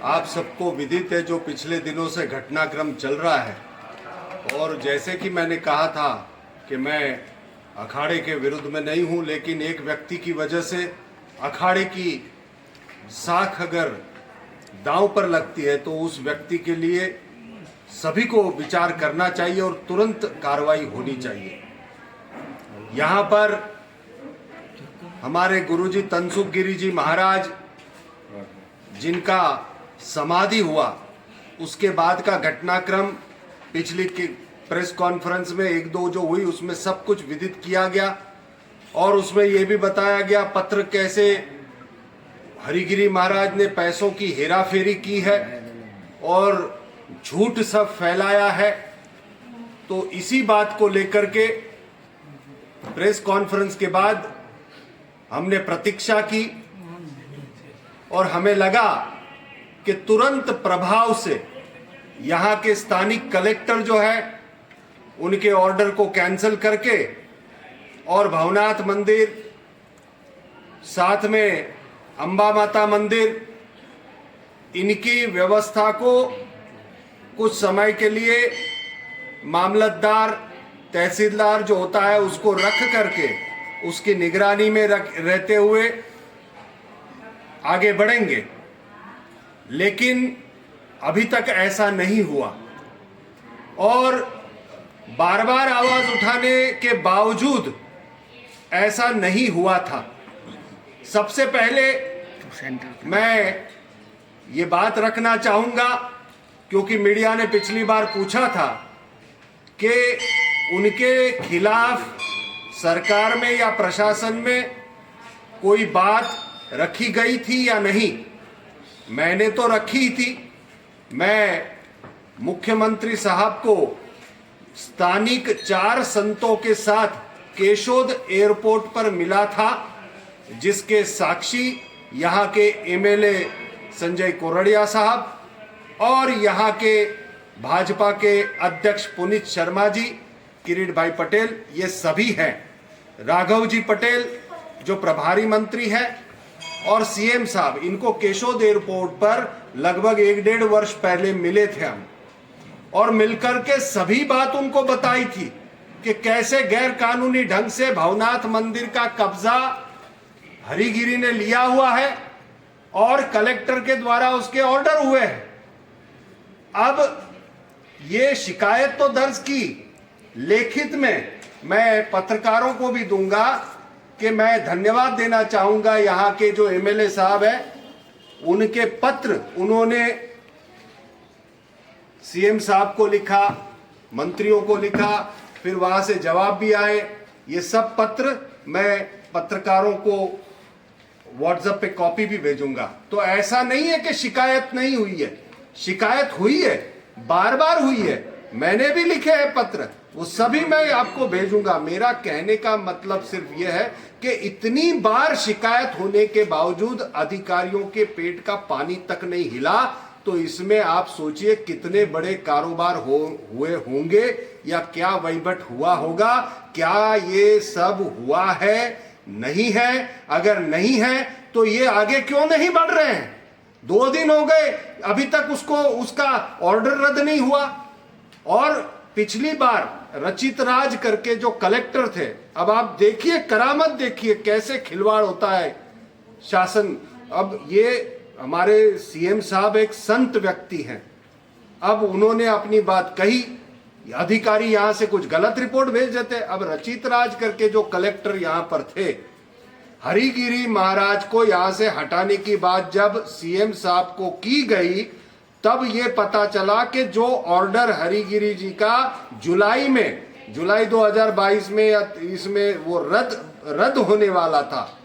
आप सबको विदित है जो पिछले दिनों से घटनाक्रम चल रहा है। और जैसे कि मैंने कहा था कि मैं अखाड़े के विरुद्ध में नहीं हूं, लेकिन एक व्यक्ति की वजह से अखाड़े की साख अगर दांव पर लगती है तो उस व्यक्ति के लिए सभी को विचार करना चाहिए और तुरंत कार्रवाई होनी चाहिए। यहाँ पर हमारे गुरुजी तनसुख गिरी जी महाराज जिनका समाधि हुआ, उसके बाद का घटनाक्रम पिछली प्रेस कॉन्फ्रेंस में एक दो जो हुई उसमें सब कुछ विदित किया गया और उसमें यह भी बताया गया पत्र कैसे हरिगिरी महाराज ने पैसों की हेराफेरी की है और झूठ सब फैलाया है। तो इसी बात को लेकर के प्रेस कॉन्फ्रेंस के बाद हमने प्रतीक्षा की और हमें लगा कि तुरंत प्रभाव से यहाँ के स्थानिक कलेक्टर जो है उनके ऑर्डर को कैंसिल करके और भवनाथ मंदिर साथ में अंबा माता मंदिर इनकी व्यवस्था को कुछ समय के लिए मामलतदार तहसीलदार जो होता है उसको रख करके उसकी निगरानी में रहते हुए आगे बढ़ेंगे। लेकिन अभी तक ऐसा नहीं हुआ और बार बार आवाज उठाने के बावजूद ऐसा नहीं हुआ था। सबसे पहले मैं ये बात रखना चाहूंगा क्योंकि मीडिया ने पिछली बार पूछा था कि उनके खिलाफ सरकार में या प्रशासन में कोई बात रखी गई थी या नहीं। मैंने तो रखी थी। मैं मुख्यमंत्री साहब को स्थानिक 4 संतों के साथ केशोद एयरपोर्ट पर मिला था, जिसके साक्षी यहाँ के एमएलए संजय कोरड़िया साहब और यहाँ के भाजपा के अध्यक्ष पुनीत शर्मा जी, किरीट भाई पटेल, ये सभी हैं। राघव जी पटेल जो प्रभारी मंत्री है और सीएम साहब, इनको केशोद एयरपोर्ट पर लगभग 1-1.5 वर्ष पहले मिले थे हम और मिलकर के सभी बात उनको बताई थी कि कैसे गैर कानूनी ढंग से भवनाथ मंदिर का कब्जा हरिगिरी ने लिया हुआ है और कलेक्टर के द्वारा उसके ऑर्डर हुए हैं। अब ये शिकायत तो दर्ज की, लेखित में मैं पत्रकारों को भी दूंगा कि मैं धन्यवाद देना चाहूंगा यहाँ के जो एमएलए साहब हैं, उनके पत्र उन्होंने सीएम साहब को लिखा, मंत्रियों को लिखा, फिर वहां से जवाब भी आए। ये सब पत्र मैं पत्रकारों को व्हाट्सएप पे कॉपी भी भेजूंगा। तो ऐसा नहीं है कि शिकायत नहीं हुई है, शिकायत हुई है, बार बार हुई है। मैंने भी लिखे हैं पत्र, वो सभी मैं आपको भेजूंगा। मेरा कहने का मतलब सिर्फ ये है कि इतनी बार शिकायत होने के बावजूद अधिकारियों के पेट का पानी तक नहीं हिला, तो इसमें आप सोचिए कितने बड़े कारोबार हुए होंगे या क्या वहीवट हुआ होगा। क्या ये सब हुआ है? नहीं है। अगर नहीं है तो ये आगे क्यों नहीं बढ़ रहे हैं? 2 दिन हो गए, अभी तक उसका ऑर्डर रद्द नहीं हुआ। और पिछली बार रचित राज करके जो कलेक्टर थे, अब आप देखिए करामत, देखिए कैसे खिलवाड़ होता है शासन। अब ये हमारे सीएम साहब एक संत व्यक्ति हैं, अब उन्होंने अपनी बात कही, अधिकारी यहां से कुछ गलत रिपोर्ट भेज देते। अब रचित राज करके जो कलेक्टर यहां पर थे, हरिगिरी महाराज को यहां से हटाने की बात जब सीएम साहब को की गई, तब ये पता चला कि जो ऑर्डर हरिगिरी जी का जुलाई 2022 में या इसमें वो रद्द होने वाला था,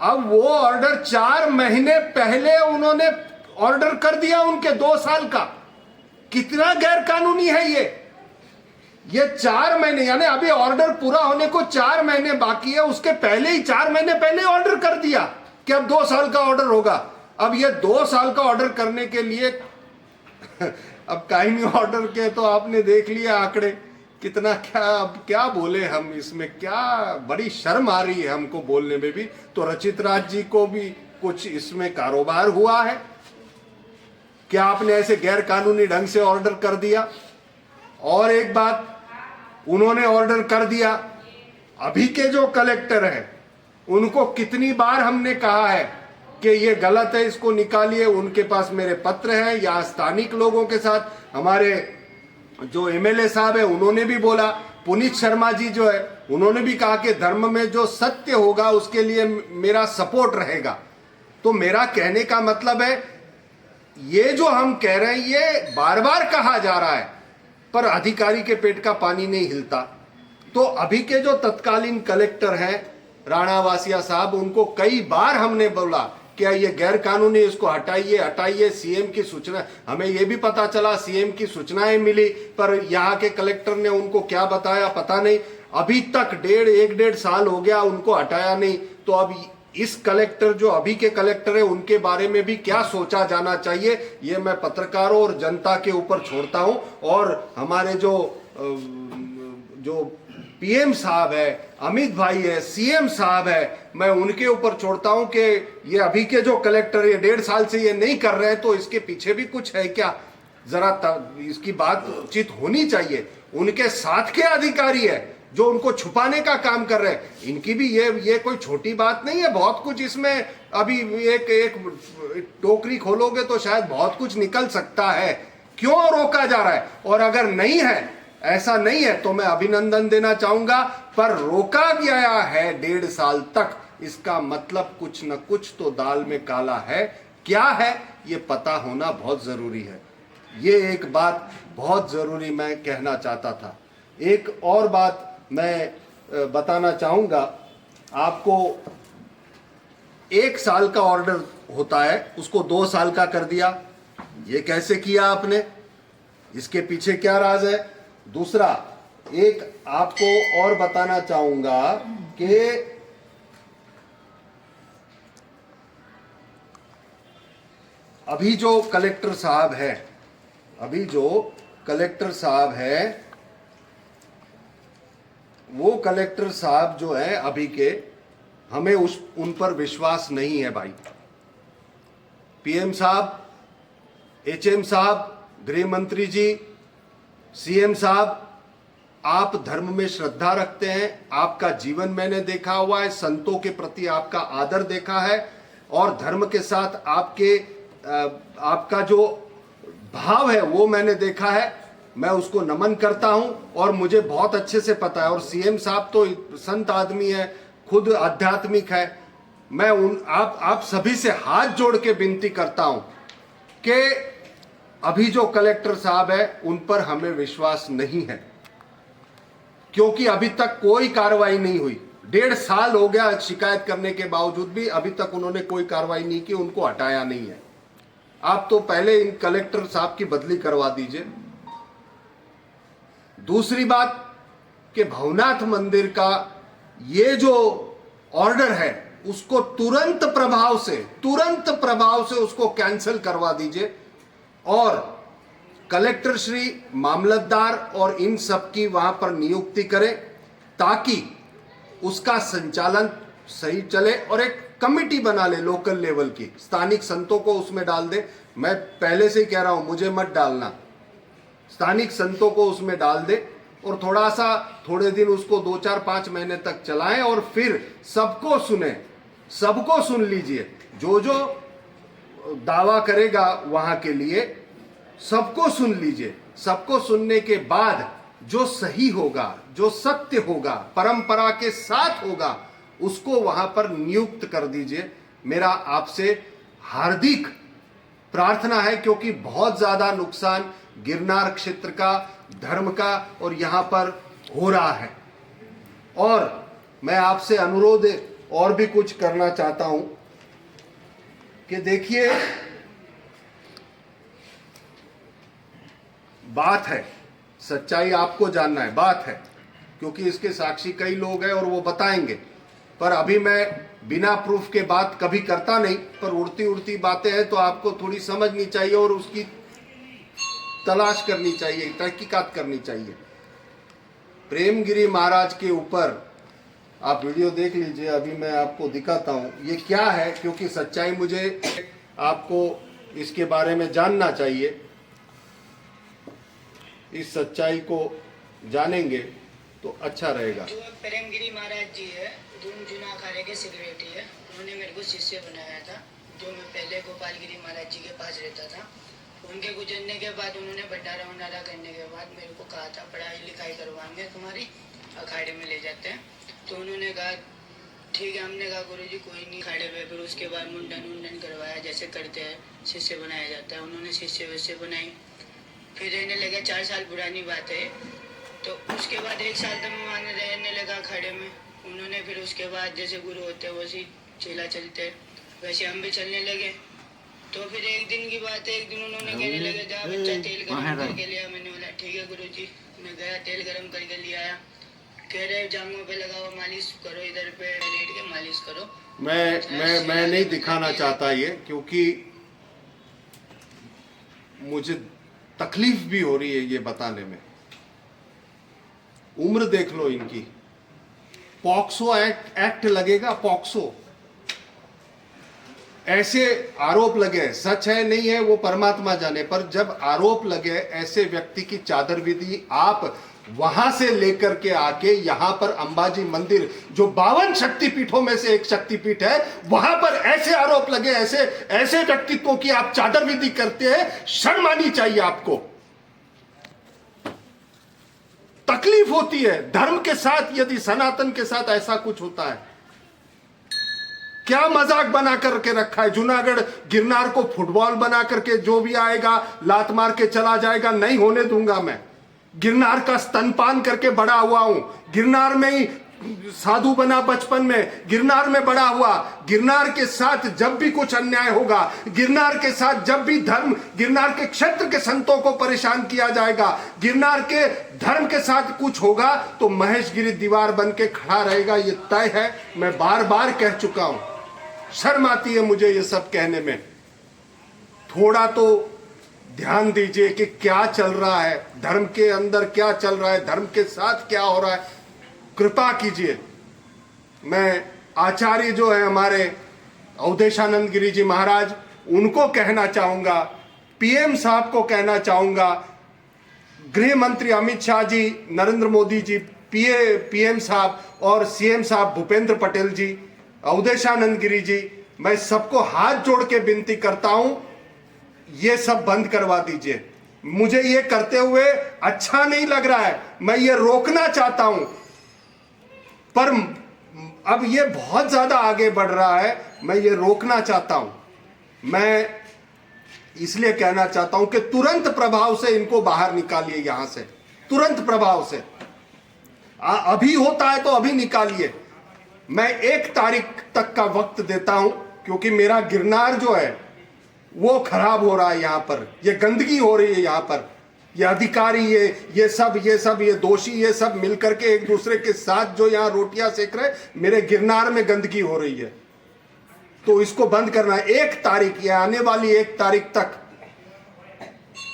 अब वो ऑर्डर 4 महीने पहले उन्होंने ऑर्डर कर दिया उनके 2 साल का। कितना गैर कानूनी है ये 4 महीने, यानी अभी ऑर्डर पूरा होने को 4 महीने बाकी है, उसके पहले ही 4 महीने पहले ऑर्डर कर दिया कि अब 2 साल का ऑर्डर होगा। अब ये 2 साल का ऑर्डर करने के लिए अब कायमी ऑर्डर के तो आपने देख लिया आंकड़े कितना, क्या बोले हम इसमें, क्या बड़ी शर्म आ रही है हमको बोलने में भी। तो रचित राज जी को भी कुछ इसमें कारोबार हुआ है क्या आपने ऐसे गैर कानूनी ढंग से ऑर्डर कर दिया? और एक बात, उन्होंने ऑर्डर कर दिया, अभी के जो कलेक्टर हैं उनको कितनी बार हमने कहा है कि ये गलत है, इसको निकालिए। उनके पास मेरे पत्र हैं, या स्थानिक लोगों के साथ हमारे जो एमएलए साहब है उन्होंने भी बोला, पुनीत शर्मा जी जो है उन्होंने भी कहा कि धर्म में जो सत्य होगा उसके लिए मेरा सपोर्ट रहेगा। तो मेरा कहने का मतलब है, ये जो हम कह रहे हैं ये बार बार कहा जा रहा है, पर अधिकारी के पेट का पानी नहीं हिलता। तो अभी के जो तत्कालीन कलेक्टर हैं राणा वासिया साहब, उनको कई बार हमने बोला क्या ये गैर कानूनी, इसको हटाइए हटाइए। सीएम की सूचना, हमें ये भी पता चला सीएम की सूचनाएं मिली, पर यहाँ के कलेक्टर ने उनको क्या बताया पता नहीं। अभी तक एक डेढ़ साल हो गया, उनको हटाया नहीं। तो अब इस कलेक्टर, जो अभी के कलेक्टर है, उनके बारे में भी क्या सोचा जाना चाहिए, ये मैं पत्रकारों और जनता के ऊपर छोड़ता हूं। और हमारे जो पीएम साहब है, अमित भाई है, सीएम साहब है, मैं उनके ऊपर छोड़ता हूं कि ये अभी के जो कलेक्टर ये 1.5 साल से ये नहीं कर रहे हैं, तो इसके पीछे भी कुछ है क्या? जरा इसकी बातचीत होनी चाहिए। उनके साथ के अधिकारी है जो उनको छुपाने का काम कर रहे हैं। इनकी भी ये कोई छोटी बात नहीं है, बहुत कुछ इसमें अभी एक टोकरी खोलोगे तो शायद बहुत कुछ निकल सकता है। क्यों रोका जा रहा है? और अगर नहीं है, ऐसा नहीं है, तो मैं अभिनंदन देना चाहूंगा, पर रोका गया है 1.5 साल तक, इसका मतलब कुछ न कुछ तो दाल में काला है। क्या है ये पता होना बहुत जरूरी है। ये एक बात बहुत जरूरी मैं कहना चाहता था। एक और बात मैं बताना चाहूंगा आपको। 1 साल का ऑर्डर होता है, उसको 2 साल का कर दिया। ये कैसे किया आपने? इसके पीछे क्या राज है? दूसरा, एक आपको और बताना चाहूंगा कि अभी जो कलेक्टर साहब है, वो कलेक्टर साहब जो है अभी के, हमें उन पर विश्वास नहीं है भाई। पीएम साहब, एचएम साहब, गृह मंत्री जी, सीएम साहब, आप धर्म में श्रद्धा रखते हैं, आपका जीवन मैंने देखा हुआ है, संतों के प्रति आपका आदर देखा है, और धर्म के साथ आपका जो भाव है वो मैंने देखा है। मैं उसको नमन करता हूं और मुझे बहुत अच्छे से पता है। और सीएम साहब तो संत आदमी है, खुद आध्यात्मिक है। मैं आप सभी से हाथ जोड़ के विनती करता हूं कि अभी जो कलेक्टर साहब है उन पर हमें विश्वास नहीं है, क्योंकि अभी तक कोई कार्रवाई नहीं हुई। 1.5 साल हो गया शिकायत करने के बावजूद भी अभी तक उन्होंने कोई कार्रवाई नहीं की, उनको हटाया नहीं है। आप तो पहले इन कलेक्टर साहब की बदली करवा दीजिए। दूसरी बात कि भवनाथ मंदिर का ये जो ऑर्डर है उसको तुरंत प्रभाव से उसको कैंसिल करवा दीजिए, और कलेक्टर श्री, मामलतदार और इन सब की वहां पर नियुक्ति करें, ताकि उसका संचालन सही चले। और एक कमिटी बना ले लोकल लेवल की, स्थानिक संतों को उसमें डाल दे। मैं पहले से ही कह रहा हूं, मुझे मत डालना, स्थानिक संतों को उसमें डाल दे, और थोड़े दिन उसको 2, 4, 5 महीने तक चलाएं, और फिर सबको सुन लीजिए। जो दावा करेगा वहां के लिए सबको सुन लीजिए। सबको सुनने के बाद जो सही होगा, जो सत्य होगा, परंपरा के साथ होगा, उसको वहां पर नियुक्त कर दीजिए। मेरा आपसे हार्दिक प्रार्थना है, क्योंकि बहुत ज्यादा नुकसान गिरनार क्षेत्र का, धर्म का और यहां पर हो रहा है। और मैं आपसे अनुरोध और भी कुछ करना चाहता हूं कि देखिए, बात है, सच्चाई आपको जानना है, बात है, क्योंकि इसके साक्षी कई लोग हैं और वो बताएंगे। पर अभी मैं बिना प्रूफ के बात कभी करता नहीं, पर उड़ती उड़ती बातें हैं तो आपको थोड़ी समझनी चाहिए और उसकी तलाश करनी चाहिए, तहकीकात करनी चाहिए। प्रेमगिरी महाराज के ऊपर आप वीडियो देख लीजिए, अभी मैं आपको दिखाता हूं ये क्या है, क्योंकि सच्चाई मुझे आपको इसके बारे में जानना चाहिए। इस सच्चाई को जानेंगे तो अच्छा रहेगा। जो प्रेमगिरी महाराज जी है, जूना अखाड़े के सेक्रेटरी है, उन्होंने मेरे को शिष्य बनाया था। जो मैं पहले गोपालगिरी महाराज जी के पास रहता था, उनके गुजरने के बाद उन्होंने भंडारा वंडारा करने के बाद मेरे को कहा था पढ़ाई लिखाई करवाएंगे तुम्हारी, अखाड़े में ले जाते हैं। तो उन्होंने कहा ठीक है। हमने कहा गुरुजी कोई नहीं, अखाड़े पे। फिर उसके बाद मुंडन करवाया, जैसे करते हैं, शिष्य बनाया जाता है। उन्होंने शिष्य वैसे बनाई, फिर रहने लगे। 4 साल पुरानी बात है। तो उसके बाद 1 साल तक मैं वहाँ रहने लगा अखाड़े में। उन्होंने फिर उसके बाद जैसे गुरु होते हैं वैसे चेला चलते, वैसे हम भी चलने लगे। तो फिर एक दिन की बात है, एक दिन उन्होंने कहने लगे जा बच्चा तेल गरम करके लिया। मैंने बोला ठीक है गुरुजी। मैं गया, तेल गरम करके ले आया। कह रहे जांघों पे लगाओ, मालिश करो, इधर पे लेट के मालिश करो। मैं नहीं दिखाना चाहता ये, क्योंकि मुझे तकलीफ भी हो रही है ये बताने में। उम्र देख लो इनकी। पॉक्सो एक्ट लगेगा, पॉक्सो। ऐसे आरोप लगे, सच है नहीं है वो परमात्मा जाने, पर जब आरोप लगे ऐसे व्यक्ति की चादर विधि आप वहां से लेकर के आके यहां पर अंबाजी मंदिर जो 52 शक्तिपीठों में से एक शक्तिपीठ है, वहां पर ऐसे आरोप लगे, ऐसे व्यक्तित्वों की आप चादर विधि करते हैं। शर्म आनी चाहिए आपको। तकलीफ होती है धर्म के साथ, यदि सनातन के साथ ऐसा कुछ होता है। क्या मजाक बना करके रखा है। जूनागढ़ गिरनार को फुटबॉल बना करके जो भी आएगा लात मार के चला जाएगा, नहीं होने दूंगा मैं। गिरनार का स्तनपान करके बड़ा हुआ हूं, गिरनार में ही साधु बना बचपन में, गिरनार में बड़ा हुआ। गिरनार के साथ जब भी कुछ अन्याय होगा, गिरनार के साथ जब भी धर्म, गिरनार के क्षेत्र के संतों को परेशान किया जाएगा, गिरनार के धर्म के साथ कुछ होगा, तो महेश गिरी दीवार बन के खड़ा रहेगा, ये तय है। मैं बार बार कह चुका हूं। शर्म आती है मुझे ये सब कहने में। थोड़ा तो ध्यान दीजिए कि क्या चल रहा है, धर्म के अंदर क्या चल रहा है, धर्म के साथ क्या हो रहा है। कृपा कीजिए। मैं आचार्य जो है हमारे अवधेशानंद गिरी जी महाराज, उनको कहना चाहूंगा, पीएम साहब को कहना चाहूंगा, गृह मंत्री अमित शाह जी, नरेंद्र मोदी जी, पीएम साहब और सीएम साहब भूपेंद्र पटेल जी, अवधेशानंद गिरी जी, मैं सबको हाथ जोड़ के विनती करता हूं, ये सब बंद करवा दीजिए। मुझे ये करते हुए अच्छा नहीं लग रहा है, मैं ये रोकना चाहता हूं, पर अब ये बहुत ज्यादा आगे बढ़ रहा है, मैं ये रोकना चाहता हूं। मैं इसलिए कहना चाहता हूं कि तुरंत प्रभाव से इनको बाहर निकालिए यहां से, तुरंत प्रभाव से। अभी होता है तो अभी निकालिए। मैं 1 तारीख तक का वक्त देता हूं, क्योंकि मेरा गिरनार जो है वो खराब हो रहा है। यहां पर ये गंदगी हो रही है, यहां पर ये अधिकारी, ये सब दोषी, ये सब मिलकर के एक दूसरे के साथ जो यहां रोटियां सेक रहे, मेरे गिरनार में गंदगी हो रही है, तो इसको बंद करना है। 1 तारीख, ये आने वाली 1 तारीख तक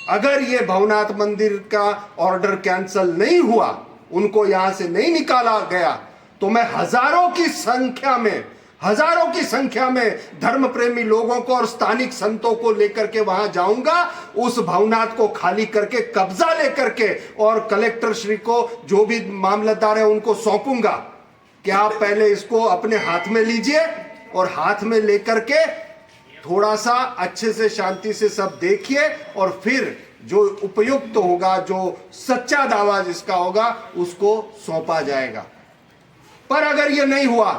अगर ये भवनाथ मंदिर का ऑर्डर कैंसिल नहीं हुआ, उनको यहां से नहीं निकाला गया, तो मैं हजारों की संख्या में धर्म प्रेमी लोगों को और स्थानिक संतों को लेकर के वहां जाऊंगा, उस भवनाथ को खाली करके, कब्जा लेकर के, और कलेक्टर श्री को, जो भी मामलतदार है, उनको सौंपूंगा कि आप पहले इसको अपने हाथ में लीजिए, और हाथ में लेकर के थोड़ा सा अच्छे से शांति से सब देखिए, और फिर जो उपयुक्त होगा, जो सच्चा दावा जिसका होगा, उसको सौंपा जाएगा। पर अगर ये नहीं हुआ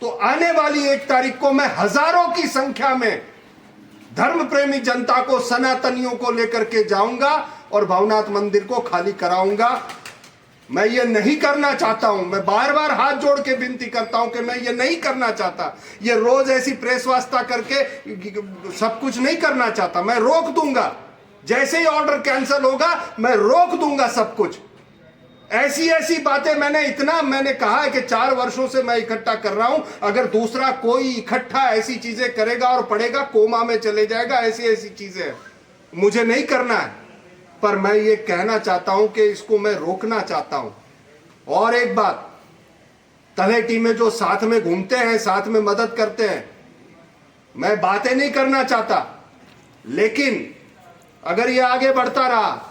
तो आने वाली 1 तारीख को मैं हजारों की संख्या में धर्म प्रेमी जनता को, सनातनियों को लेकर के जाऊंगा और भवनाथ मंदिर को खाली कराऊंगा। मैं ये नहीं करना चाहता हूं। मैं बार बार हाथ जोड़ के विनती करता हूं कि मैं ये नहीं करना चाहता। ये रोज ऐसी प्रेस वास्ता करके सब कुछ नहीं करना चाहता। मैं रोक दूंगा, जैसे ही ऑर्डर कैंसिल होगा मैं रोक दूंगा सब कुछ। ऐसी बातें मैंने कहा है कि 4 वर्षों से मैं इकट्ठा कर रहा हूं। अगर दूसरा कोई इकट्ठा ऐसी चीजें करेगा और पड़ेगा, कोमा में चले जाएगा। ऐसी चीजें मुझे नहीं करना है, पर मैं ये कहना चाहता हूं कि इसको मैं रोकना चाहता हूं। और एक बात, तलेटी में जो साथ में घूमते हैं, साथ में मदद करते हैं, मैं बातें नहीं करना चाहता। लेकिन अगर ये आगे बढ़ता रहा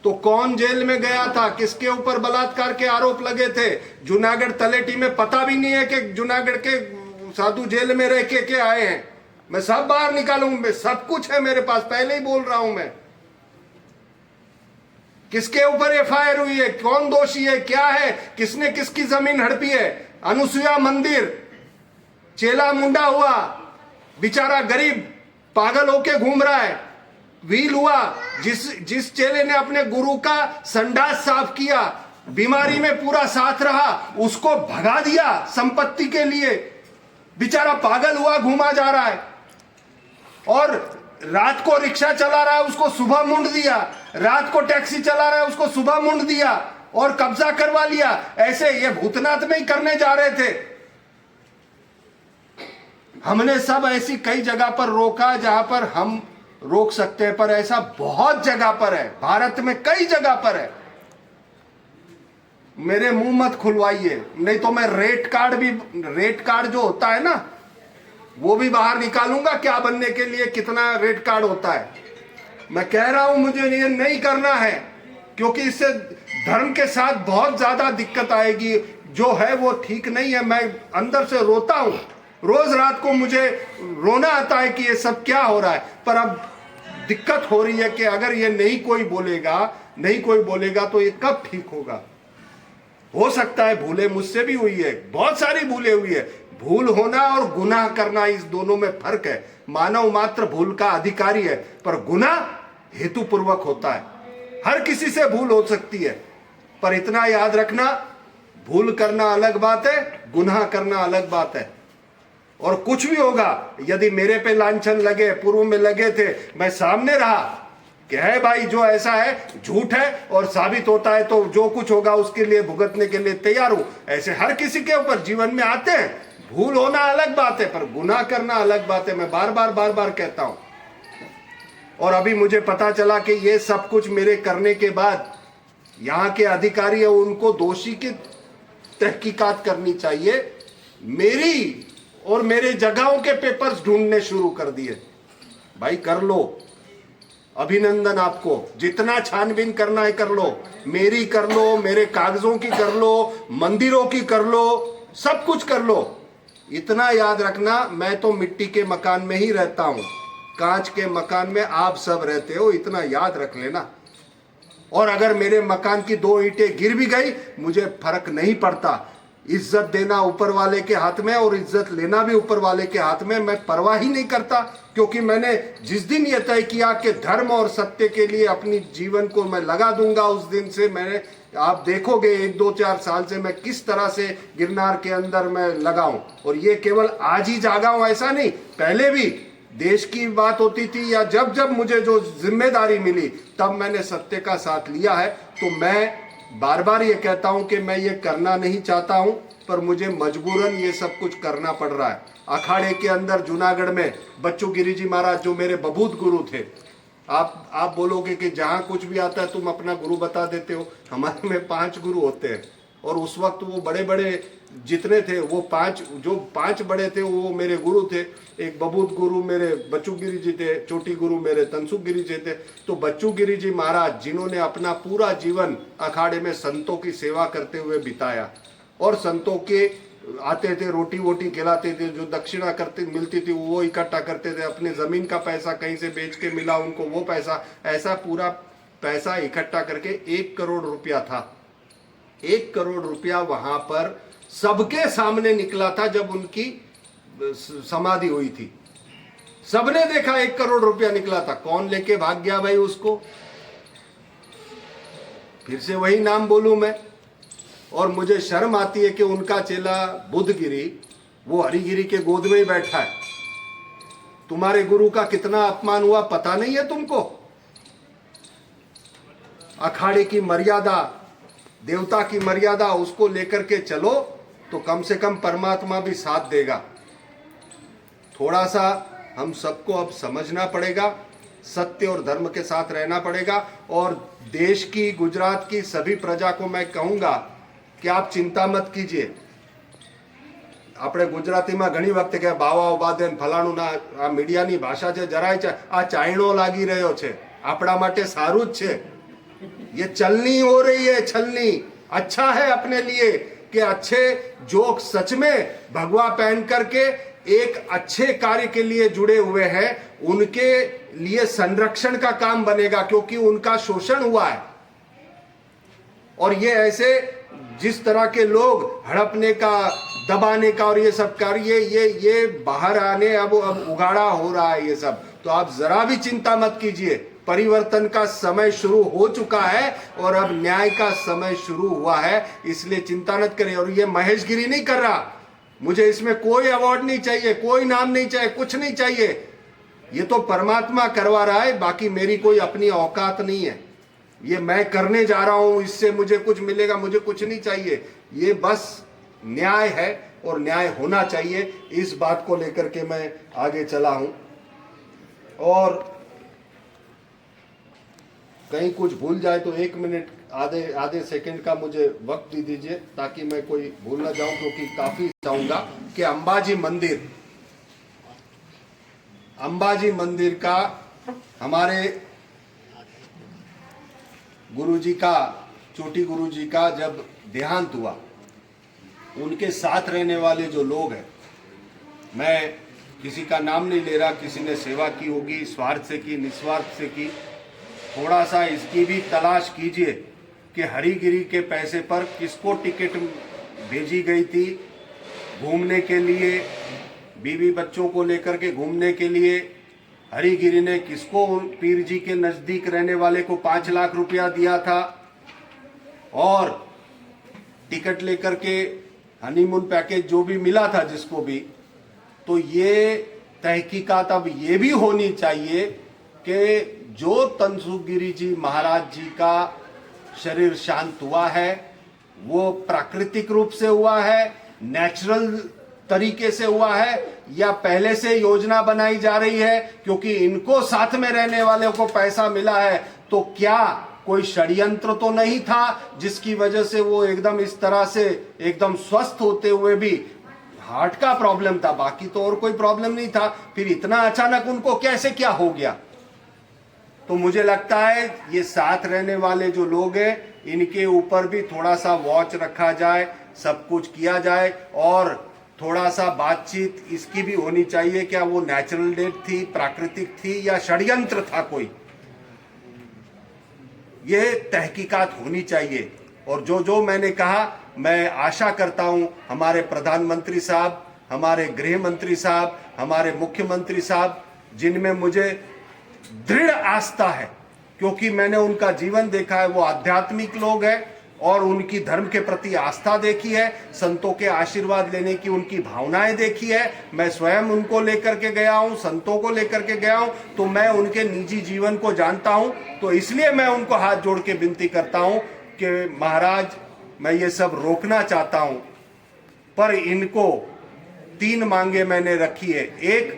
तो कौन जेल में गया था, किसके ऊपर बलात्कार के आरोप लगे थे, जूनागढ़ तलेटी में पता भी नहीं है कि जूनागढ़ के साधु जेल में रह के आए हैं। मैं सब बाहर निकालूंगा, सब कुछ है मेरे पास, पहले ही बोल रहा हूं मैं। किसके ऊपर एफआईआर हुई है, कौन दोषी है, क्या है, किसने किसकी जमीन हड़पी है। अनुसुईया मंदिर चेला मुंडा हुआ, बेचारा गरीब पागल होके घूम रहा है। व्हील हुआ, जिस चेले ने अपने गुरु का संडास साफ किया, बीमारी में पूरा साथ रहा, उसको भगा दिया संपत्ति के लिए, बेचारा पागल हुआ घूमा जा रहा है। और रात को रिक्शा चला रहा है, उसको सुबह मुंड दिया, रात को टैक्सी चला रहा है, उसको सुबह मुंड दिया और कब्जा करवा लिया। ऐसे ये भूतनाथ में ही करने जा रहे थे। हमने सब ऐसी कई जगह पर रोका जहां पर हम रोक सकते हैं, पर ऐसा बहुत जगह पर है, भारत में कई जगह पर है। मेरे मुंह मत खुलवाइए, नहीं तो मैं रेट कार्ड जो होता है ना, वो भी बाहर निकालूंगा, क्या बनने के लिए कितना रेट कार्ड होता है। मैं कह रहा हूं मुझे ये नहीं करना है, क्योंकि इससे धर्म के साथ बहुत ज्यादा दिक्कत आएगी। जो है वो ठीक नहीं है। मैं अंदर से रोता हूं, रोज रात को मुझे रोना आता है कि ये सब क्या हो रहा है। पर अब दिक्कत हो रही है कि अगर ये नहीं कोई बोलेगा तो ये कब ठीक होगा। हो सकता है भूले मुझसे भी हुई है, बहुत सारी भूले हुई है। भूल होना और गुनाह करना, इस दोनों में फर्क है। मानव मात्र भूल का अधिकारी है, पर गुनाह हेतुपूर्वक होता है। हर किसी से भूल हो सकती है, पर इतना याद रखना, भूल करना अलग बात है, गुनाह करना अलग बात है। और कुछ भी होगा, यदि मेरे पे लांछन लगे, पूर्व में लगे थे, मैं सामने रहा कि है भाई जो ऐसा है झूठ है, और साबित होता है तो जो कुछ होगा उसके लिए भुगतने के लिए तैयार हूं। ऐसे हर किसी के ऊपर जीवन में आते हैं। भूल होना अलग बात है, पर गुनाह करना अलग बात है। मैं बार बार कहता हूं। और अभी मुझे पता चला कि ये सब कुछ मेरे करने के बाद यहां के अधिकारी है, उनको दोषी की तहकीकात करनी चाहिए। मेरी और मेरे जगहों के पेपर्स ढूंढने शुरू कर दिए। भाई कर लो, अभिनंदन आपको, जितना छानबीन करना है कर लो। मेरी कर लो, मेरे कागजों की कर लो, मंदिरों की कर लो, सब कुछ कर लो। इतना याद रखना, मैं तो मिट्टी के मकान में ही रहता हूं, कांच के मकान में आप सब रहते हो, इतना याद रख लेना। और अगर मेरे मकान की 2 ईंटें गिर भी गई, मुझे फर्क नहीं पड़ता। इज्जत देना ऊपर वाले के हाथ में और इज्जत लेना भी ऊपर वाले के हाथ में। मैं परवाह ही नहीं करता, क्योंकि मैंने जिस दिन यह तय किया कि धर्म और सत्य के लिए अपनी जीवन को मैं लगा दूंगा, उस दिन से मैंने, आप देखोगे 1-2-4 साल से मैं किस तरह से गिरनार के अंदर मैं लगा हूं। और ये केवल आज ही जागा हूं ऐसा नहीं, पहले भी देश की बात होती थी या जब जब मुझे जो जिम्मेदारी मिली, तब मैंने सत्य का साथ लिया है। तो मैं बार बार ये कहता हूं कि मैं ये करना नहीं चाहता हूं, पर मुझे मजबूरन ये सब कुछ करना पड़ रहा है। अखाड़े के अंदर जूनागढ़ में बच्चू गिरी जी महाराज जो मेरे बबूत गुरु थे, आप बोलोगे कि जहां कुछ भी आता है तुम अपना गुरु बता देते हो। हमारे में 5 गुरु होते हैं, और उस वक्त वो बड़े बड़े जितने थे, वो 5 बड़े थे वो मेरे गुरु थे। एक बबूत गुरु मेरे बच्चू गिरी जी थे, चोटी गुरु मेरे तनसुख गिरी जी थे। तो बच्चू गिरी जी महाराज जिन्होंने अपना पूरा जीवन अखाड़े में संतों की सेवा करते हुए बिताया, और संतों के आते थे, रोटी वोटी खिलाते थे, जो दक्षिणा करते मिलती थी वो इकट्ठा करते थे, अपने जमीन का पैसा कहीं से बेच के मिला उनको वो पैसा, ऐसा पूरा पैसा इकट्ठा करके 1 करोड़ रुपया था। 1 करोड़ रुपया वहां पर सबके सामने निकला था जब उनकी समाधि हुई थी। सबने देखा 1 करोड़ रुपया निकला था। कौन लेके भाग गया भाई उसको? फिर से वही नाम बोलूं मैं, और मुझे शर्म आती है कि उनका चेला बुद्धगिरी वो हरिगिरी के गोद में ही बैठा है। तुम्हारे गुरु का कितना अपमान हुआ पता नहीं है तुमको? अखाड़े की मर्यादा, देवता की मर्यादा, उसको लेकर के चलो तो कम से कम परमात्मा भी साथ देगा। थोड़ा सा हम सबको अब समझना पड़ेगा, सत्य और धर्म के साथ रहना पड़ेगा। और देश की, गुजरात की सभी प्रजा को मैं कहूंगा कि आप चिंता मत कीजिए। આપણે ગુજરાતીમાં ઘણી વખતે કે બાવા બાદે ફલાણું ના આ મીડિયાની ભાષા છે જરાય છે આ ચાયણો લાગી રહ્યો છે આપણા માટે સારું જ છે ये चलनी हो रही है छलनी अच्छा है अपने लिए कि अच्छे जो सच में भगवा पहन करके एक अच्छे कार्य के लिए जुड़े हुए हैं उनके लिए संरक्षण का काम बनेगा क्योंकि उनका शोषण हुआ है और ये ऐसे जिस तरह के लोग हड़पने का दबाने का और ये सब कार्य ये बाहर आने अब उगाड़ा हो रहा है ये सब तो आप जरा भी चिंता मत कीजिए परिवर्तन का समय शुरू हो चुका है और अब न्याय का समय शुरू हुआ है इसलिए चिंता मत करें और ये महेशगिरी नहीं कर रहा मुझे इसमें कोई अवार्ड नहीं चाहिए कोई नाम नहीं चाहिए कुछ नहीं चाहिए ये तो परमात्मा करवा रहा है बाकी मेरी कोई अपनी औकात नहीं है ये मैं करने जा रहा हूं इससे मुझे कुछ मिलेगा मुझे कुछ नहीं चाहिए ये बस न्याय है और न्याय होना चाहिए इस बात को लेकर के मैं आगे चला हूं और कहीं कुछ भूल जाए तो 1 मिनट आधे सेकंड का मुझे वक्त दे दीजिए ताकि मैं कोई भूल ना जाऊं क्योंकि काफी चाहूंगा कि अंबाजी मंदिर का हमारे गुरुजी का चोटी गुरुजी का जब देहांत हुआ उनके साथ रहने वाले जो लोग हैं मैं किसी का नाम नहीं ले रहा किसी ने सेवा की होगी स्वार्थ से की निस्वार्थ से की थोड़ा सा इसकी भी तलाश कीजिए कि हरिगिरी के पैसे पर किसको टिकट भेजी गई थी घूमने के लिए बीवी बच्चों को लेकर के घूमने के लिए हरिगिरी ने किसको पीर जी के नज़दीक रहने वाले को 5 लाख रुपया दिया था और टिकट लेकर के हनीमून पैकेज जो भी मिला था जिसको भी तो ये तहकीकात अब ये भी होनी चाहिए कि जो तनसुखगिरी जी महाराज जी का शरीर शांत हुआ है वो प्राकृतिक रूप से हुआ है नेचुरल तरीके से हुआ है या पहले से योजना बनाई जा रही है क्योंकि इनको साथ में रहने वाले को पैसा मिला है तो क्या कोई षड्यंत्र तो नहीं था जिसकी वजह से वो एकदम इस तरह से एकदम स्वस्थ होते हुए भी हार्ट का प्रॉब्लम था बाकी तो और कोई प्रॉब्लम नहीं था फिर इतना अचानक उनको कैसे क्या हो गया तो मुझे लगता है ये साथ रहने वाले जो लोग हैं इनके ऊपर भी थोड़ा सा वॉच रखा जाए सब कुछ किया जाए और थोड़ा सा बातचीत इसकी भी होनी चाहिए क्या वो नेचुरल डेथ थी प्राकृतिक थी या षड्यंत्र था कोई ये तहकीकात होनी चाहिए और जो मैंने कहा मैं आशा करता हूं हमारे प्रधानमंत्री साहब हमारे गृह मंत्री साहब हमारे मुख्यमंत्री साहब जिनमें मुझे दृढ़ आस्था है क्योंकि मैंने उनका जीवन देखा है वो आध्यात्मिक लोग हैं और उनकी धर्म के प्रति आस्था देखी है संतों के आशीर्वाद लेने की उनकी भावनाएं देखी है मैं स्वयं उनको लेकर के गया हूं संतों को लेकर के गया हूं तो मैं उनके निजी जीवन को जानता हूं तो इसलिए मैं उनको हाथ जोड़ के विनती करता हूं कि महाराज मैं ये सब रोकना चाहता हूं पर इनको 3 मांगे मैंने रखी है एक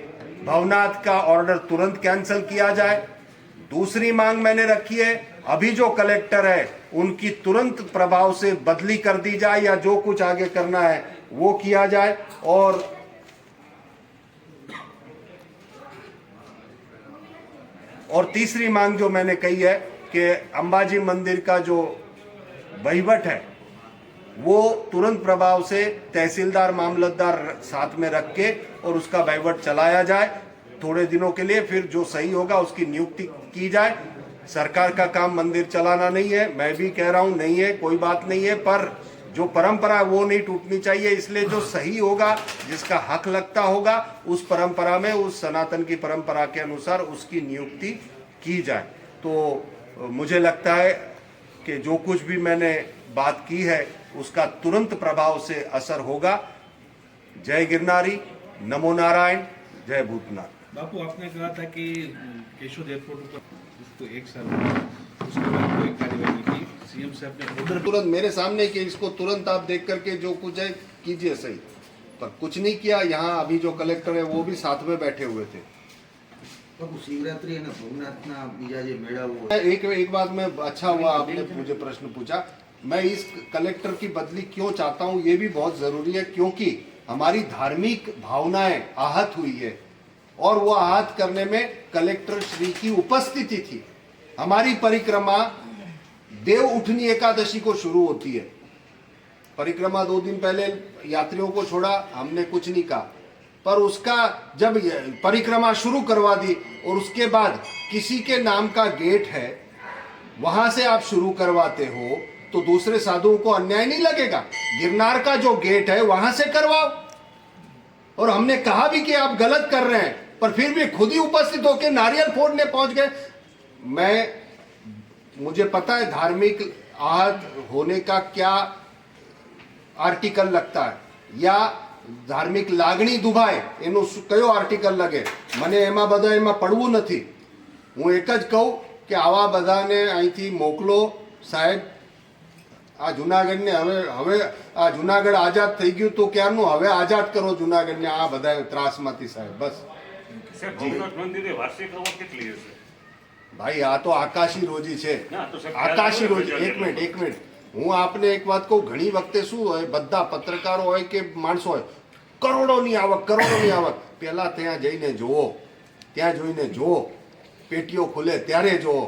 भवनाथ का ऑर्डर तुरंत कैंसिल किया जाए दूसरी मांग मैंने रखी है अभी जो कलेक्टर है उनकी तुरंत प्रभाव से बदली कर दी जाए या जो कुछ आगे करना है वो किया जाए और तीसरी मांग जो मैंने कही है कि अंबाजी मंदिर का जो वहीवट है वो तुरंत प्रभाव से तहसीलदार मामलतदार साथ में रख के और उसका वहीवट चलाया जाए थोड़े दिनों के लिए फिर जो सही होगा उसकी नियुक्ति की जाए सरकार का काम मंदिर चलाना नहीं है मैं भी कह रहा हूं नहीं है कोई बात नहीं है पर जो परंपरा है वो नहीं टूटनी चाहिए इसलिए जो सही होगा जिसका हक लगता होगा उस परंपरा में उस सनातन की परंपरा के अनुसार उसकी नियुक्ति की जाए तो मुझे लगता है कि जो कुछ भी मैंने बात की है उसका तुरंत प्रभाव से असर होगा जय गिरनारी नमो नारायण जय भूतनाथ बापू आपने कहा था कि केशोद एयरपोर्ट पर उसको 1 साल उसके बाद कोई कार्यवाही की सीएम साहब ने ऑर्डर तुरंत मेरे सामने कि इसको तुरंत आप देख करके जो कुछ है कीजिए सही पर कुछ नहीं किया यहाँ अभी जो कलेक्टर है वो भी साथ में बैठे हुए थे शिवरात्रि અને ભવનાથના બીજા જે મેળાઓ एक बात में अच्छा हुआ आपने मुझे प्रश्न पूछा मैं इस कलेक्टर की बदली क्यों चाहता हूँ ये भी बहुत जरूरी है क्योंकि हमारी धार्मिक भावनाएं आहत हुई है और वो आहत करने में कलेक्टर श्री की उपस्थिति थी। हमारी परिक्रमा देव उठनी एकादशी को शुरू होती है। परिक्रमा 2 दिन पहले यात्रियों को छोड़ा, हमने कुछ नहीं कहा, पर उसका जब परिक्रमा शुरू करवा दी और उसके बाद किसी के नाम का गेट है वहां से आप शुरू करवाते हो तो दूसरे साधुओं को अन्याय नहीं लगेगा? गिरनार का जो गेट है वहां से करवाओ। और हमने कहा भी कि आप गलत कर रहे हैं, पर फिर भी खुद ही उपस्थित होकर नारियल फोड़ने पहुंच गए। मुझे पता है धार्मिक आहत होने का क्या आर्टिकल लगता है या धार्मिक લાગણી દુભાય એનો કયો આર્ટિકલ લગે, મને એમાં પડવું નથી। હું એક જ કહું કે આવા બધાને અહીંથી મોકલો સાહેબ। આ જુનાગઢને હવે આ જુનાગઢ આઝાદ થઈ ગયું તો ક્યારનું, હવે આઝાદ કરો જુનાગઢને આ બધા ત્રાસમાંથી સાહેબ, બસ। સાહેબ, ભવનાથ મંદિરે વાર્ષિક આવક કેટલી હશે? ભાઈ આ તો આકાશી રોજી છે, ના, તો સાહેબ, આકાશી ખ્યાલ રોજી। આવે એક મિનિટ હું આપને એક વાત કહું, ઘણી વખતે શું હોય, બધા પત્રકારો હોય કે માણસો હોય, કરોડોની આવક, કરોડોની આવક। પહેલા ત્યાં જઈને જુઓ, ત્યાં જોઈને જુઓ, પેટીઓ ખુલે ત્યારે જુઓ।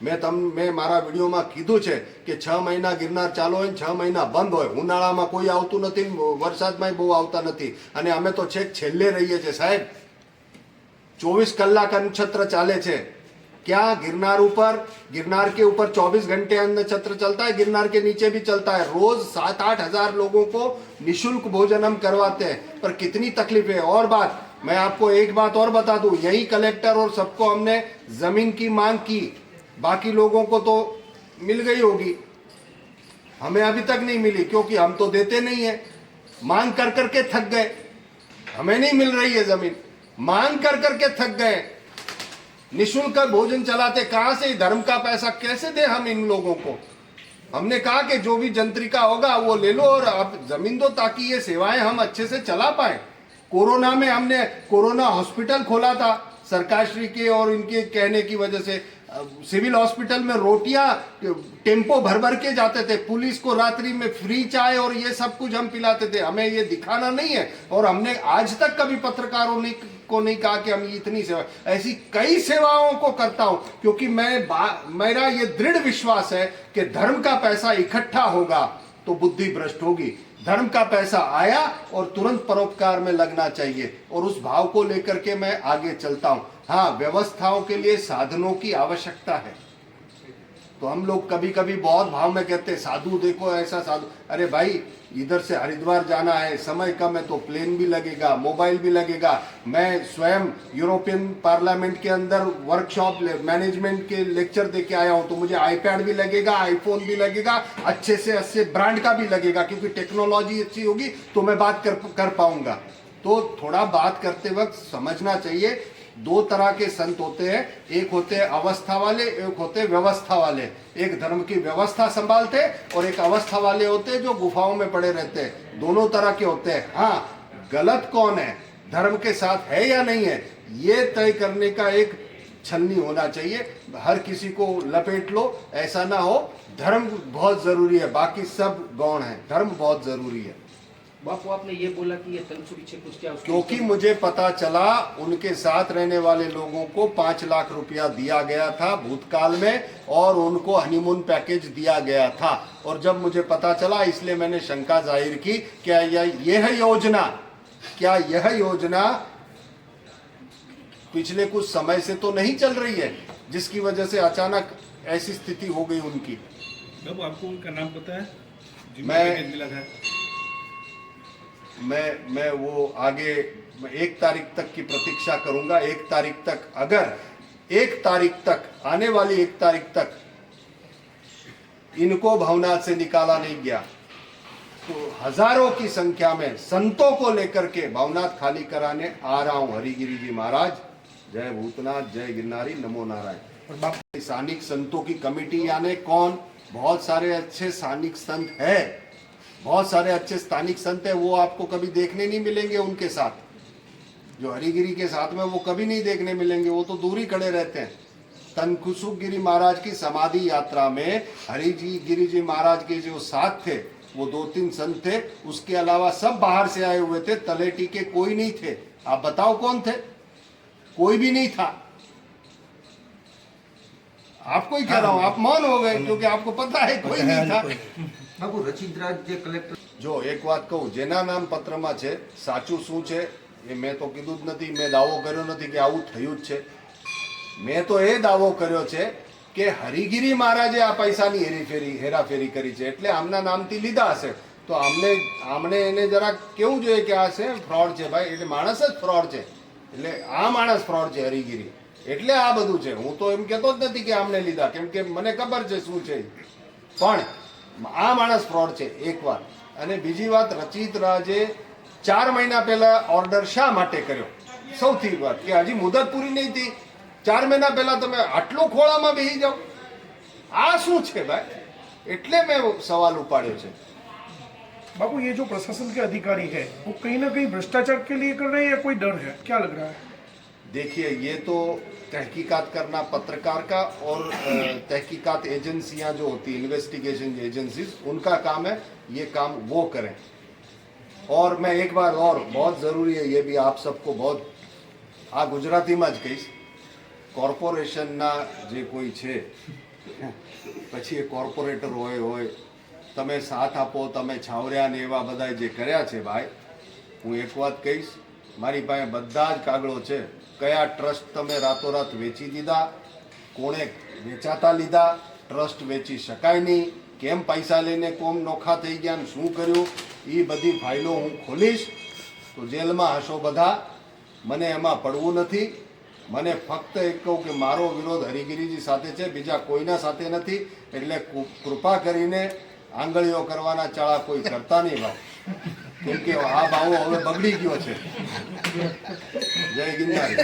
મેં મારા વિડીયોમાં કીધું છે કે 6 મહિના गिरનાર ચાલુ હોય, 6 મહિના બંધ હોય। ઉનાળામાં કોઈ આવતું નથી, વરસાદમાં બહુ આવતા નથી, અને અમે તો છેક છેલ્લે રહીએ છીએ સાહેબ। 24 કલાક નક્ષત્ર ચાલે છે। क्या गिरनार के ऊपर 24 घंटे नक्षत्र चलता है, गिरनार के नीचे भी चलता है। रोज 7-8 हजार लोगों को निशुल्क भोजन हम करवाते हैं, पर कितनी तकलीफ है। और बात मैं आपको एक बात और बता दूं, यही कलेक्टर और सबको हमने जमीन की मांग की, बाकी लोगों को तो मिल गई होगी, हमें अभी तक नहीं मिली क्योंकि हम तो देते नहीं है। मांग कर करके थक गए, हमें नहीं मिल रही है जमीन, मांग कर करके थक गए। निशुल्क भोजन चलाते, कहां से धर्म का पैसा कैसे दे हम इन लोगों को? हमने कहा कि जो भी जंत्रिका होगा वो ले लो और अब जमीन दो ताकि ये सेवाएं हम अच्छे से चला पाए। कोरोना में हमने कोरोना हॉस्पिटल खोला था सरकार श्री के और इनके कहने की वजह से। सिविल हॉस्पिटल में रोटियां टेम्पो भर भर के जाते थे, पुलिस को रात्रि में फ्री चाय और ये सब कुछ हम पिलाते थे। हमें ये दिखाना नहीं है और हमने आज तक कभी पत्रकारों को नहीं कहा कि हम इतनी सेवा, ऐसी कई सेवाओं को करता हूं क्योंकि मेरा ये दृढ़ विश्वास है कि धर्म का पैसा इकट्ठा होगा तो बुद्धि भ्रष्ट होगी। धर्म का पैसा आया और तुरंत परोपकार में लगना चाहिए और उस भाव को लेकर के मैं आगे चलता हूं। हाँ, व्यवस्थाओं के लिए साधनों की आवश्यकता है, तो हम लोग कभी कभी बहुत भाव में कहते हैं साधु देखो ऐसा साधु। अरे भाई, इधर से हरिद्वार जाना है, समय कम है तो प्लेन भी लगेगा, मोबाइल भी लगेगा। मैं स्वयं यूरोपियन पार्लियामेंट के अंदर वर्कशॉप मैनेजमेंट के लेक्चर दे के आया हूं, तो मुझे आईपैड भी लगेगा, आईफोन भी लगेगा, अच्छे से अच्छे ब्रांड का भी लगेगा क्योंकि टेक्नोलॉजी अच्छी होगी तो मैं बात कर पाऊंगा। तो थोड़ा बात करते वक्त समझना चाहिए, 2 तरह के संत होते हैं, एक होते हैं अवस्था वाले, एक होते हैं व्यवस्था वाले। एक धर्म की व्यवस्था संभालते और एक अवस्था वाले होते हैं जो गुफाओं में पड़े रहते हैं। दोनों तरह के होते हैं। हाँ, गलत कौन है, धर्म के साथ है या नहीं है, ये तय करने का एक छलनी होना चाहिए। हर किसी को लपेट लो, ऐसा ना हो। धर्म बहुत जरूरी है, बाकी सब गौण है, धर्म बहुत जरूरी है। बापू, आपने ये बोला कि ये तंत्र पीछे कुछ क्या, क्योंकि मुझे पता चला उनके साथ रहने वाले लोगों को 5 लाख रुपया दिया गया था भूतकाल में और उनको हनीमून पैकेज दिया गया था। और जब मुझे पता चला इसलिए मैंने शंका जाहिर की, क्या यह योजना पिछले कुछ समय से तो नहीं चल रही है जिसकी वजह से अचानक ऐसी स्थिति हो गई उनकी। बाबू, आपको उनका नाम पता है? मैं मिला था। मैं वो आगे 1 तारीख तक की प्रतीक्षा करूंगा। 1 तारीख तक, अगर 1 तारीख तक, आने वाली 1 तारीख तक इनको भवनाथ से निकाला नहीं गया तो हजारों की संख्या में संतों को लेकर के भवनाथ खाली कराने आ रहा हूं। हरिगिरी जी महाराज, जय भूतनाथ, जय गिरनारी, नमो नारायण। और स्थानिक संतों की कमेटी यानी कौन? बहुत सारे अच्छे स्थानिक संत है, बहुत सारे अच्छे स्थानिक संत है, वो आपको कभी देखने नहीं मिलेंगे उनके साथ। जो हरिगिरी के साथ में वो कभी नहीं देखने मिलेंगे, वो तो दूर ही खड़े रहते हैं। तनकुसुक गिरी महाराज की समाधि यात्रा में हरिगिरी जी महाराज के जो साथ थे वो 2-3 संत थे, उसके अलावा सब बाहर से आए हुए थे, तलेटी के कोई नहीं थे। आप बताओ कौन थे? कोई भी नहीं था। आपको ही कह रहा हूं, आप मौन हो गए क्योंकि आपको पता है कोई नहीं था। બાપુ રચિતરાજ જે કલેક્ટર જો એક વાત કહું, જેના નામ પત્રમાં છે, સાચું શું છે એ મેં તો કીધું જ નથી, મેં દાવો કર્યો નથી કે આવું થયું જ છે। મેં તો એ દાવો કર્યો છે કે હરિગીરી મહારાજે આ પૈસાની હેરાફેરી કરી છે, એટલે આમના નામથી લીધા હશે। તો આમને એને જરાક કેવું જોઈએ કે આ છે ફ્રોડ છે ભાઈ, એટલે માણસ જ ફ્રોડ છે, એટલે આ માણસ ફ્રોડ છે હરિગીરી, એટલે આ બધું છે। હું તો એમ કહેતો જ નથી કે આમને લીધા, કેમ કે મને ખબર છે શું છે, પણ આ માણસ ફ્રોડ છે એક વાત। અને બીજી વાત, રચિત રાજે 4 મહિના પહેલા ઓર્ડર શા માટે કર્યો? સૌથી વાત કે હજી મુદત પૂરી નહીં થઈ, 4 મહિના પહેલા તમે આટલો ખોળામાં બેસી જાઓ, આ શું છે ભાઈ? એટલે મેં સવાલ ઉપાડ્યો છે। बाबू ये जो प्रशासन के अधिकारी है वो कहीं ना कहीं भ्रष्टाचार के लिए कर रहे हैं या कोई डर है, क्या लग रहा है? देखिए, ये तो तहकीकात करना पत्रकार का और तहकीकात एजेंसियां जो होती, इन्वेस्टिगेशन एजेंसीज, उनका काम है, ये काम वो करें। और मैं एक बार और, बहुत ज़रूरी है ये भी आप सबको बहुत आ गुजराती में ज कहीश, કોર્પોરેશનના જે કોઈ છે પછી એ કોર્પોરેટર હોય તમે સાથ આપો, તમે છાવર્યા ને એવા બધા જે કર્યા છે ભાઈ, હું એક વાત કહીશ, મારી પાસે બધા જ કાગળો છે। કયા ટ્રસ્ટ તમે રાતોરાત વેચી દીધા, કોણે વેચાતા લીધા, ટ્રસ્ટ વેચી શકાય નહીં, કેમ પૈસા લઈને કોમ નોખા થઈ ગયા ને શું કર્યું, એ બધી ફાઇલો હું ખોલીશ। તો જેલમાં હશો બધા, મને એમાં પડવું નથી। મને ફક્ત એક કહું કે મારો વિરોધ હરિગીરીજી સાથે છે, બીજા કોઈના સાથે નથી। એટલે કૃપા કરીને આંગળીઓ કરવાના ચાળા કોઈ કરતા નહીં ભાઈ, કેમ કે આ બાવો હવે બગડી ગયો છે। જય ગિરનારી।